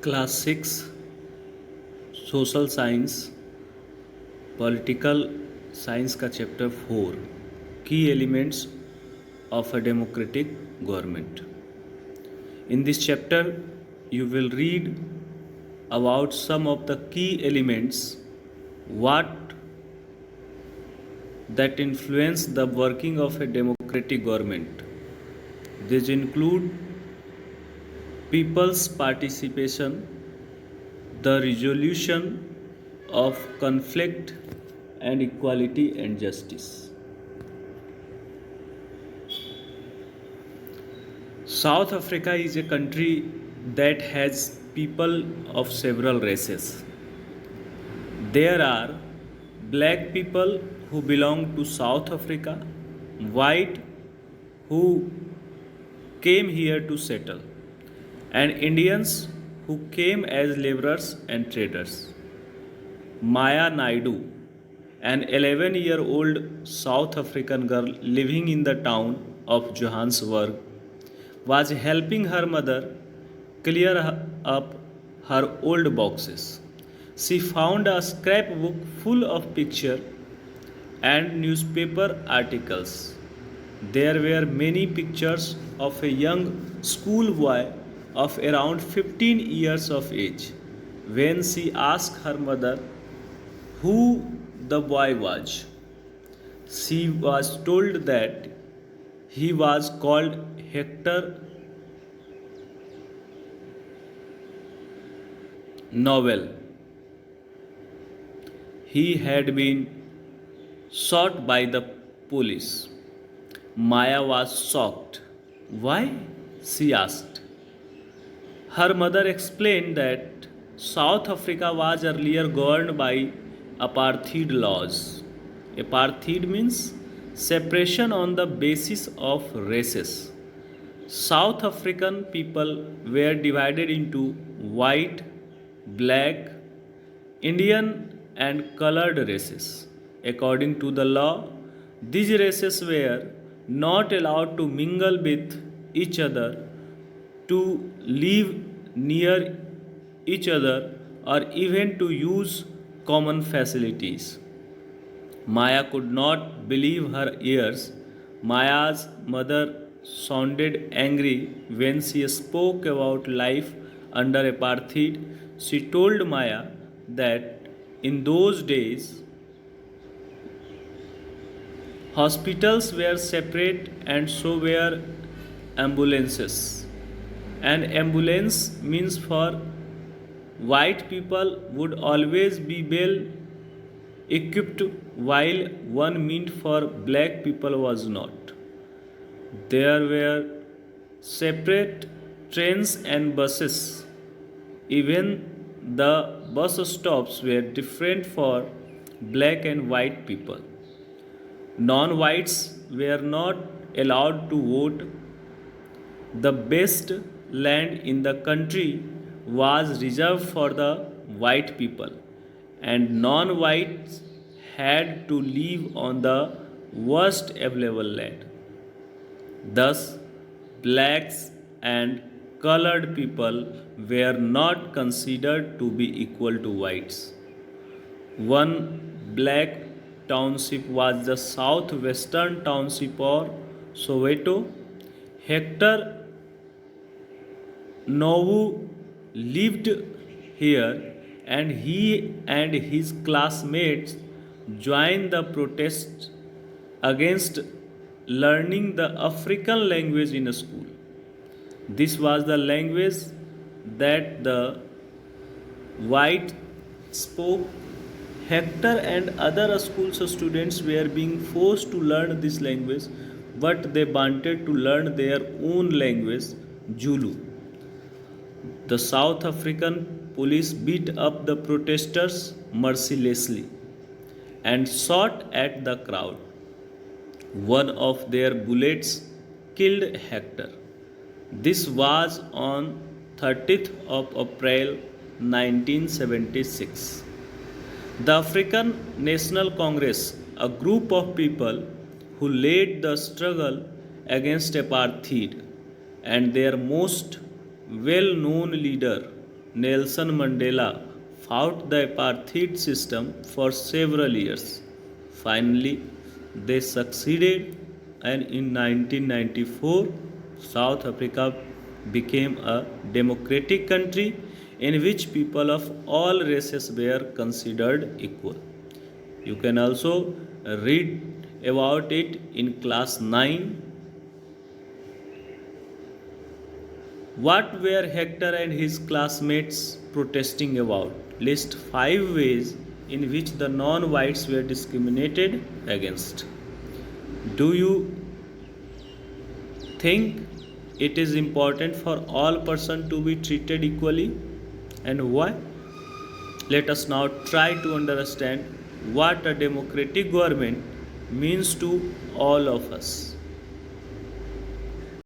Class 6 Social Science Political Science का chapter 4 Key Elements of a Democratic Government. In this chapter, you will read about some of the key elements what that influence the working of a democratic government. These include people's participation, the resolution of conflict, and equality and justice. South Africa is a country that has people of several races. There are black people who belong to South Africa, white who came here to settle, and Indians who came as laborers and traders. Maya Naidu, an 11-year-old South African girl living in the town of Johannesburg, was helping her mother clear up her old boxes. She found a scrapbook full of pictures and newspaper articles. There were many pictures of a young schoolboy of around 15 years of age. When she asked her mother who the boy was, she was told that he was called Hector Novel. He had been shot by the police. Maya was shocked. Why? She asked. Her mother explained that South Africa was earlier governed by apartheid laws. Apartheid means separation on the basis of races. South African people were divided into white, black, Indian, and colored races. According to the law, these races were not allowed to mingle with each other, to live near each other, or even to use common facilities. Maya could not believe her ears. Maya's mother sounded angry when she spoke about life under apartheid. She told Maya that in those days hospitals were separate and so were ambulances. An ambulance means for white people would always be well equipped while one meant for black people was not. There were separate trains and buses. Even the bus stops were different for black and white people. Non whites were not allowed to vote. The best land in the country was reserved for the white people, and non whites had to live on the worst available land. Thus, blacks and colored people were not considered to be equal to whites. One black township was the southwestern township of Soweto. Hector Novu lived here, and he and his classmates joined the protest against learning the African language in a school. This was the language that the white spoke. Hector and other schools students were being forced to learn this language, but they wanted to learn their own language, Zulu. The South African police beat up the protesters mercilessly and shot at the crowd. One of their bullets killed Hector. This was on 30th of April 1976. The African National Congress, a group of people who led the struggle against apartheid, and their most well known leader Nelson Mandela fought the apartheid system for several years. Finally, they succeeded, and in 1994, South Africa became a democratic country in which people of all races were considered equal. You can also read about it in class 9. What were Hector and his classmates protesting about? List 5 ways in which the non whites were discriminated against. Do you think it is important for all persons to be treated equally, and why? Let us now try to understand what a democratic government means to all of us.